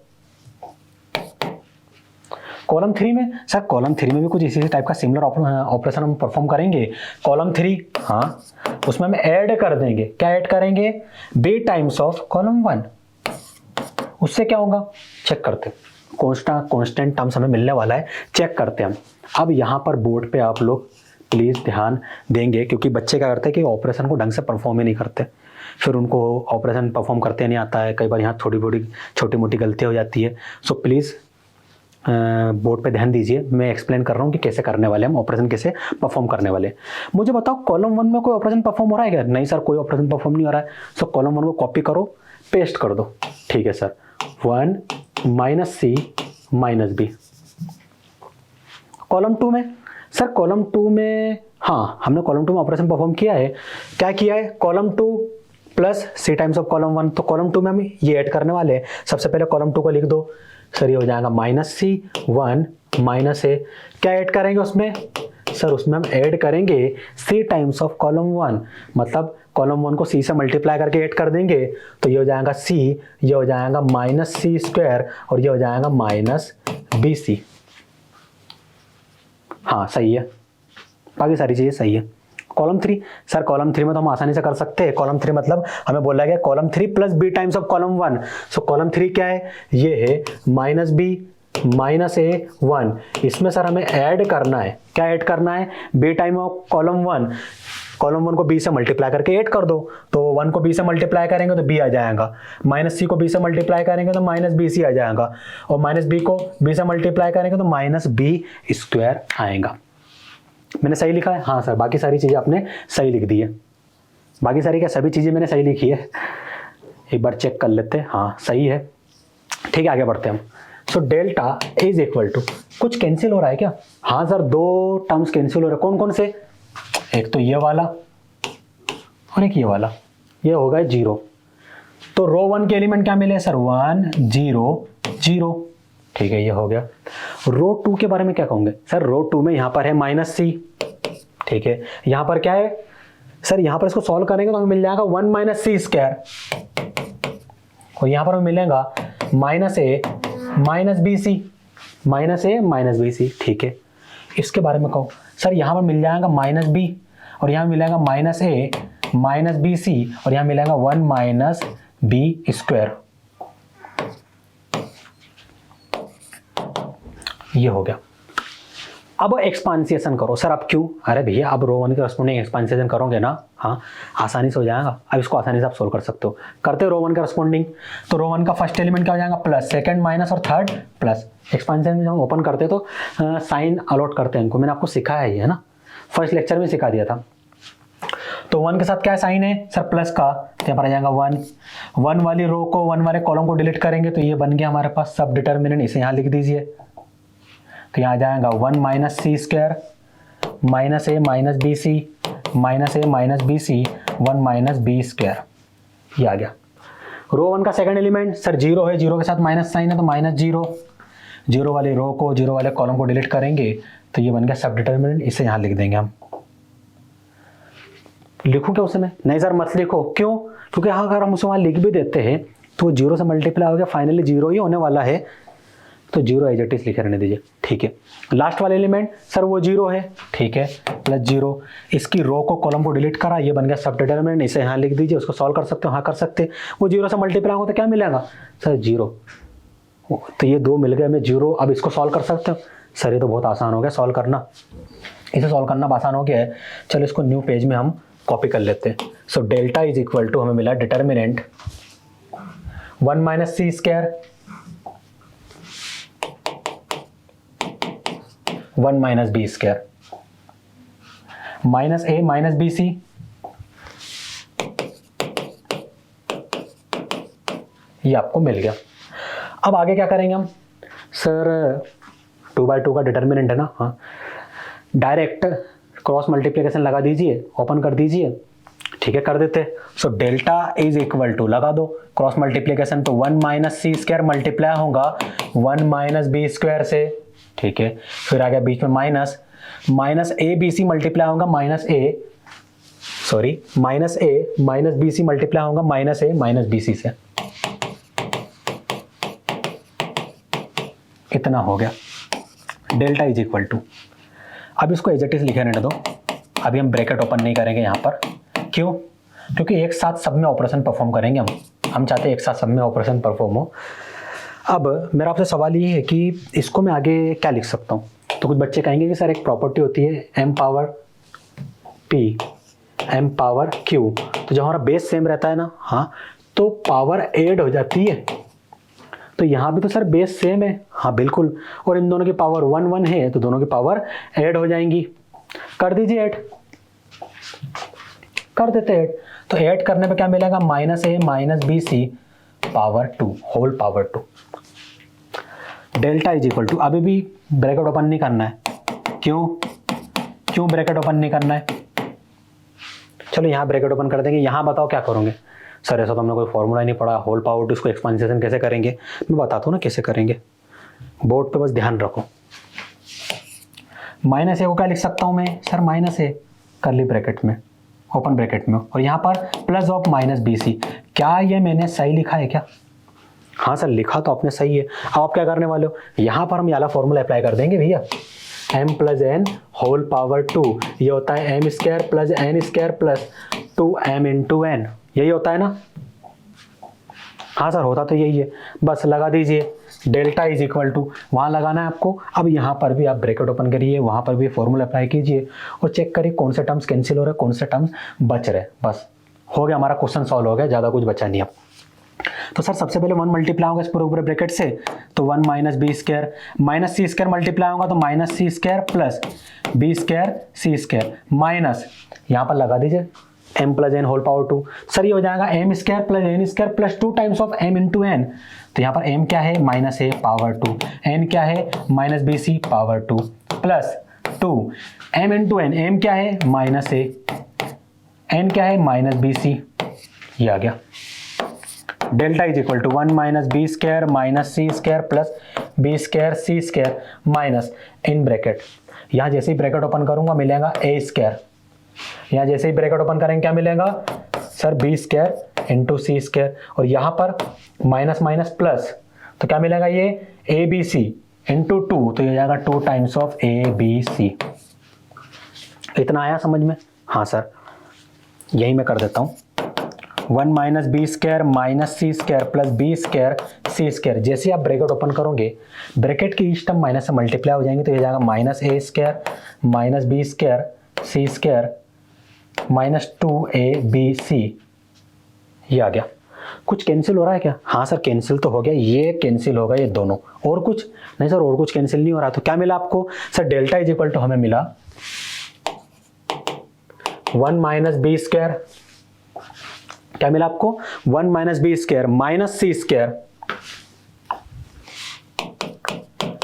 Column 3 में सर, कॉलम 3 में भी कुछ इसी टाइप का सिमिलर ऑपरेशन हम परफॉर्म करेंगे। कॉलम 3 हाँ उसमें हम ऐड कर देंगे, क्या ऐड करेंगे? B times of column 1। उससे क्या होगा चेक करते हैं, कांस्टेंट टर्म्स हमें मिलने वाला है, चेक करते हैं हम। अब यहाँ पर बोर्ड पे आप लोग प्लीज़ ध्यान देंगे क्योंकि बच्चे क्या करते हैं कि ऑपरेशन को ढंग से परफॉर्म ही नहीं करते, फिर उनको ऑपरेशन परफॉर्म करते नहीं आता है, कई बार यहाँ थोड़ी छोटी मोटी गलतियाँ हो जाती है। सो प्लीज़ बोर्ड पे ध्यान दीजिए, मैं एक्सप्लेन कर रहा हूँ कि कैसे करने वाले हम ऑपरेशन, कैसे परफॉर्म करने वाले। मुझे बताओ कॉलम 1 में कोई ऑपरेशन परफॉर्म हो रहा है क्या? नहीं सर कोई ऑपरेशन परफॉर्म नहीं हो रहा है। सो कॉलम 1 को कॉपी करो, पेस्ट कर दो। ठीक है सर, 1 माइनस सी माइनस बी। कॉलम 2 में सर कॉलम 2 में, हाँ हमने कॉलम 2 में ऑपरेशन परफॉर्म किया है। क्या किया है, column 2 plus C times of column 1। तो कॉलम 2 में हम ये ऐड करने वाले हैं। सबसे पहले कॉलम 2 को लिख दो सर, ये हो जाएगा माइनस सी 1 माइनस ए। क्या ऐड करेंगे उसमें, सर उसमें हम ऐड करेंगे सी टाइम्स ऑफ कॉलम 1, मतलब कॉलम 1 को सी से मल्टीप्लाई करके ऐड कर देंगे। तो ये हो जाएगा सी, ये हो जाएगा माइनस सी स्क्वायर और ये हो जाएगा माइनस बी सी। हाँ सही है, बाकी सारी चीज़ें सही है। कॉलम 3, सर कॉलम 3 में तो हम आसानी से कर सकते हैं। कॉलम 3 मतलब हमें बोला गया column 3 plus B times of column 1। So column 3 क्या है, ये है माइनस बी माइनस ए 1। इसमें सर हमें ऐड करना है, क्या ऐड करना है, B time of column 1। Column 1 को बी से मल्टीप्लाई करके ऐड कर दो, तो 1 को बी से मल्टीप्लाई करेंगे तो बी आ जाएगा, माइनस सी को बी से मल्टीप्लाई करेंगे तो माइनस बी सी आ जाएगा, और माइनस बी को बी से मल्टीप्लाई करेंगे तो माइनस बी स्क्वायर आएगा। मैंने सही लिखा है, हाँ सर बाकी सारी चीज़ें आपने सही लिख दी है। बाकी सारी क्या, सभी चीज़ें मैंने सही लिखी है, एक बार चेक कर लेते हैं। हाँ सही है, ठीक है आगे बढ़ते हैं हम। So delta is equal to, कुछ कैंसिल हो रहा है क्या, हाँ सर 2 टर्म्स कैंसिल हो रहे हैं। कौन कौन से, एक तो ये वाला और एक ये वाला, ये होगा 0। तो रो 1 के एलिमेंट क्या मिले सर, 1 0 0, ठीक है ये हो गया। रो 2 के बारे में क्या कहोगे, सर रो 2 में यहाँ पर है माइनस सी, ठीक है, यहाँ पर क्या है सर, यहाँ पर इसको सॉल्व करेंगे तो हमें मिल जाएगा 1 माइनस सी स्क्वायर, और यहाँ पर हमें मिलेगा माइनस ए माइनस बी सी, माइनस ए माइनस बी सी, ठीक है। इसके बारे में कहो सर, यहाँ पर मिल जाएगा माइनस बी और यहाँ मिलेगा माइनस ए माइनस बी सी, और यहाँ मिलेगा 1 माइनस बी स्क्वायर, ये हो गया। अब एक्सपांसिएशन करो सर, अब क्यों, अरे भैया अब रो 1 के करस्पॉन्डिंग एक्सपांसिएशन करोगे ना, हाँ आसानी से हो जाएगा। अब इसको आसानी से आप सोल्व कर सकते हो, करते हो रो 1 का करस्पॉन्डिंग। तो रो 1 का फर्स्ट एलिमेंट क्या हो जाएगा, प्लस, सेकंड माइनस और थर्ड प्लस। एक्सपांसिएशन में जब हम ओपन करते तो साइन अलॉट करते हैं इनको, मैंने आपको सिखाया है ना, फर्स्ट लेक्चर में सिखा दिया था। तो 1 के साथ क्या साइन है सर, प्लस का, तो यहाँ पर आ जाएगा 1 वाली रो को 1 वाले कॉलम को डिलीट करेंगे तो ये बन गया हमारे पास सब डिटर्मिनेंट, इसे यहाँ लिख दीजिए। तो यहाँ आ जाएगा 1 माइनस सी स्क्वायर माइनस ए माइनस बी सी माइनस ए minus B c 1 minus B square, ये आ गया। रो 1 का सेकंड एलिमेंट सर 0 है, 0 के साथ माइनस साइन है तो माइनस 0, 0 वाले रो को 0 वाले कॉलम को डिलीट करेंगे तो ये बन गया सब डिटर्मिनेंट, इसे यहाँ लिख देंगे हम। लिखूं क्या उसमें, नहीं सर मत लिखो, क्यों, क्योंकि हाँ अगर हम उसे वहाँ लिख भी देते हैं तो 0 से मल्टीप्लाई हो गया, फाइनली 0 ही होने वाला है, तो 0 एज इट इज लिखे रहने दीजिए, ठीक है। लास्ट वाला एलिमेंट सर वो 0 है, ठीक है, प्लस 0, इसकी रो को कॉलम को डिलीट करा, ये बन गया सब डिटर्मिनेंट, इसे यहाँ लिख दीजिए। उसको सॉल्व कर सकते हो, हाँ कर सकते हैं। वो 0 से मल्टीप्लाई होगा तो क्या मिलेगा सर 0, तो ये 2 मिल गए हमें 0। अब इसको सॉल्व कर सकते हो सर, ये तो बहुत आसान हो गया सॉल्व करना, इसे सॉल्व करना आसान हो गया है। चलो इसको न्यू पेज में हम कॉपी कर लेते हैं। So delta is equal to, हमें मिला डिटर्मिनेंट 1 माइनस सी square 1 minus B square minus ए माइनस बी सी, ये आपको मिल गया। अब आगे क्या करेंगे हम सर, 2/2 का डिटर्मिनेंट है ना, हाँ डायरेक्ट क्रॉस मल्टीप्लिकेशन लगा दीजिए, ओपन कर दीजिए, ठीक है कर देते। So delta is equal to, लगा दो क्रॉस मल्टीप्लिकेशन, तो 1 माइनस सी स्क्वायर मल्टीप्लाई होगा 1 माइनस बी स्क्वायर से, ठीक है, फिर आ गया बीच में minus, minus A B C multiply होगा माइनस ए माइनस बी सी मल्टीप्लाई होगा माइनस ए माइनस बी सी से, इतना हो गया। डेल्टा इज इक्वल टू, अब इसको एज इट इज लिखे रहने दो, अभी हम ब्रैकेट ओपन नहीं करेंगे यहाँ पर, क्यों, क्योंकि एक साथ सब में ऑपरेशन परफॉर्म करेंगे हम चाहते हैं एक साथ सब में ऑपरेशन परफॉर्म हो। अब मेरा आपसे सवाल ये है कि इसको मैं आगे क्या लिख सकता हूँ, तो कुछ बच्चे कहेंगे कि सर एक प्रॉपर्टी होती है m power p m power q, तो जब हमारा बेस सेम रहता है ना, हाँ तो पावर ऐड हो जाती है, तो यहाँ भी तो सर बेस सेम है, हाँ बिल्कुल, और इन दोनों की पावर 1 1 है तो दोनों की पावर ऐड हो जाएंगी। कर दीजिए ऐड, कर देते ऐड, तो ऐड करने पे क्या मिलेगा, minus A minus B C power 2 whole power 2। Delta is equal to, अभी भी ब्रैकेट ओपन नहीं करना है, क्यों, क्यों ब्रैकेट ओपन नहीं करना है? चलो यहाँ ब्रैकेट ओपन कर देंगे। यहाँ बताओ क्या करोगे? सर ऐसा तो हमने कोई फॉर्मूला नहीं पढ़ा, होल पावर टू इसको एक्सपेंशन कैसे करेंगे? मैं बताता हूँ ना कैसे करेंगे, बोर्ड पे बस ध्यान रखो। माइनस ए को क्या लिख सकता हूँ मैं? Sir minus A curly bracket में, ओपन ब्रैकेट में, और यहाँ पर plus of minus B C. क्या ये मैंने सही लिखा है क्या? हाँ सर लिखा तो आपने सही है। अब आप क्या करने वाले हो? यहाँ पर हम ये वाला फॉर्मूला अप्लाई कर देंगे भैया, m plus N whole power two, ये होता है m square plus N square plus 2m into N, यही होता है ना? हाँ सर होता तो यही है। बस लगा दीजिए डेल्टा इज इक्वल टू, वहाँ लगाना है आपको। अब यहाँ पर भी आप ब्रैकेट ओपन करिए, वहाँ पर भी फॉर्मूला अप्लाई कीजिए और चेक करिए कौन से टर्म्स कैंसिल हो रहे हैं, कौन से टर्म्स बच रहे हैं। बस हो गया, हमारा क्वेश्चन सॉल्व हो गया, ज़्यादा कुछ बचा नहीं अब। तो सर सबसे पहले 1 मल्टीप्लाई होगा इस पूरे ब्रैकेट से, तो 1 माइनस बी स्क्वायर माइनस सी स्क्वायर मल्टीप्लाई होगा तो माइनस सी square plus B square C square minus, यहाँ पर लगा दीजिए m plus N whole power two. Sir ये हो जाएगा M square plus N square plus 2 times of m into N. तो यहाँ पर m क्या है? Minus A power two, n क्या है? Minus B C power two plus 2 m into N, m क्या है? माइनस ए, n क्या है? Minus B C. ये आ गया delta is equal to 1 minus B square minus C square plus B square C square minus in bracket, यहाँ जैसे ही bracket open करूंगा मिलेगा ए स्क्वायर, यहाँ जैसे ही ब्रैकेट ओपन करेंगे क्या मिलेगा? सर बी स्क्वायर इंटू सी स्क्वायर, और यहाँ पर माइनस माइनस प्लस, तो क्या मिलेगा? ये ए बी सी इंटू 2, तो ये हो जाएगा 2 times of A B C. इतना आया समझ में? हाँ सर यही मैं कर देता हूँ। 1 माइनस बी स्क्वायर माइनस सी square plus B square C square, जैसे आप ब्रैकेट ओपन करोगे ब्रैकेट की ईच टर्म माइनस से मल्टीप्लाई हो जाएंगे, तो ये जाएगा minus A square minus B square C square minus 2ab, ये आ गया। कुछ कैंसिल हो रहा है क्या? हाँ सर कैंसिल तो हो गया, ये कैंसिल होगा ये दोनों, और कुछ नहीं सर, और कुछ कैंसिल नहीं हो रहा। तो क्या मिला आपको? Sir delta is equal to हमें मिला 1 माइनस बी स्क्वायर, क्या मिला आपको? 1 minus B square minus C square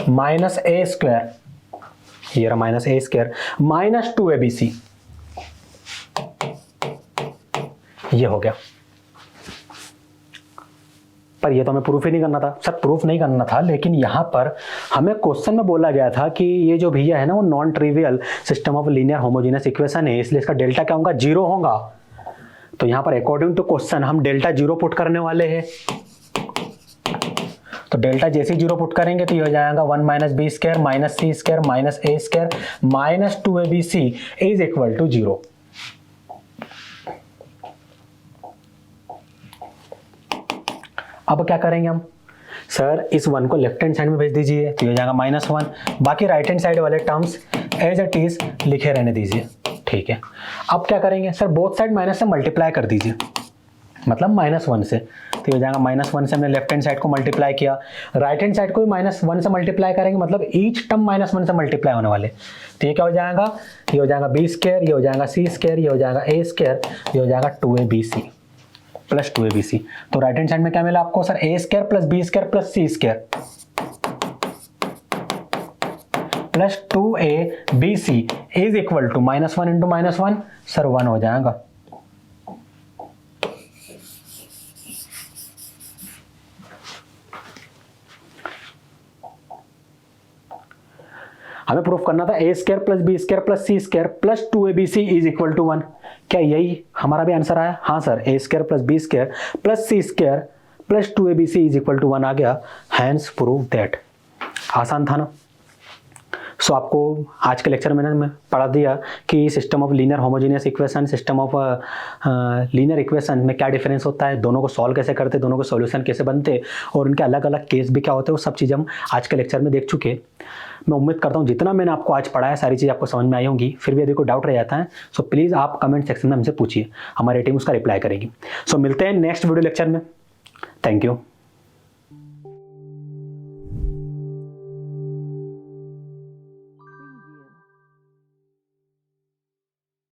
minus A square, ये रहा minus A square minus 2abc, ये हो गया। पर ये तो हमें प्रूफ ही नहीं करना था। सर प्रूफ नहीं करना था, लेकिन यहाँ पर हमें क्वेश्चन में बोला गया था कि ये जो भैया है ना वो non trivial system of linear homogeneous equation है, इसलिए इसका डेल्टा क्या होगा? 0 होगा। तो यहाँ पर अकॉर्डिंग टू क्वेश्चन हम डेल्टा 0 पुट करने वाले हैं। तो डेल्टा जैसे ही 0 पुट करेंगे तो ये हो जाएगा 1 minus B square minus C square minus A square minus 2abc is equal to 0। अब क्या करेंगे हम? सर इस 1 को लेफ्ट हैंड साइड में भेज दीजिए, तो ये हो जाएगा -1, बाकी राइट हैंड साइड वाले टर्म्स एज इट इज लिखे रहने दीजिए। ठीक है, अब क्या करेंगे? सर बोथ साइड माइनस से मल्टीप्लाई कर दीजिए, मतलब -1 से, तो ये हो जाएगा -1 से हमने लेफ्ट हैंड साइड को मल्टीप्लाई किया, राइट हैंड साइड को भी -1 से मल्टीप्लाई करेंगे, मतलब ईच टर्म -1 से मल्टीप्लाई होने वाले। तो ये क्या हो जाएगा? ये हो जाएगा बी स्क्वायर, ये हो जाएगा सी स्क्वायर, ये हो जाएगा ए स्क्वायर, ये हो जाएगा 2abc प्लस 2abc। तो राइट हैंड साइड में क्या मिला आपको? Sir a square plus B square plus C square plus 2abc is equal to -1 into -1, sir 1 हो जाएगा। हमें प्रूफ करना था a square plus B square plus C square plus 2abc is equal to 1। क्या यही हमारा भी आंसर आया? हाँ sir, a square plus B square plus C square plus 2abc is equal to 1 आ गया। Hence prove that. आसान था ना? सो आपको आज के लेक्चर में मैं पढ़ा दिया कि system of linear homogeneous equation, system of linear equation में क्या डिफरेंस होता है, दोनों को सॉल्व कैसे करते, दोनों के सॉल्यूशन कैसे बनते, और उनके अलग अलग केस भी क्या होते हैं, वो सब चीज़ हम आज के लेक्चर में देख चुके। मैं उम्मीद करता हूँ जितना मैंने आपको आज पढ़ाया सारी चीज़ आपको समझ में आई होंगी। फिर भी यदि कोई डाउट रह जाता है सो प्लीज़ आप कमेंट सेक्शन में हमसे पूछिए, हमारी टीम उसका रिप्लाई करेगी। सो मिलते हैं नेक्स्ट वीडियो लेक्चर में। Thank you.